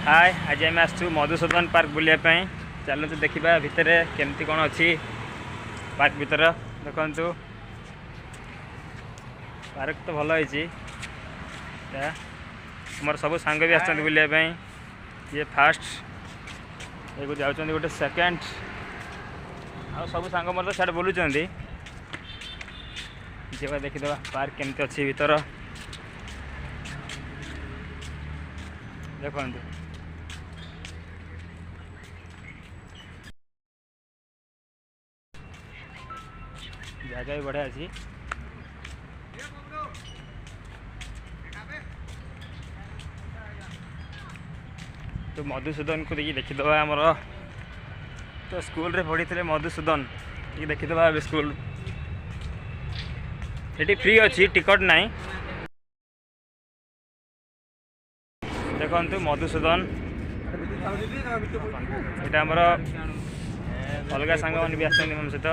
हाय आज आम आसु मधुसूदन पार्क बुलायापी चलते देखा भितर केमती कौन अच्छी पार्क भीतर देखु पार्क तो भल मोर सब सांग भी आस बुलायापी ये फास्ट ये जाऊँ गोटे सेकेंड आ सब सांग मोर तो सियाड़े बुलूँ जा देखीद पार्क केमती अच्छी भीतर देखु जगह भी बढ़िया अच्छी तो मधुसूदन को देखीद आमर तो स्कूल रे पढ़ी थे मधुसूदन ये देखीद स्कूल ये फ्री अच्छी टिकट नहीं देखु मधुसूदन यहाँ आमर अलग सांग मैंने भी आसो सहित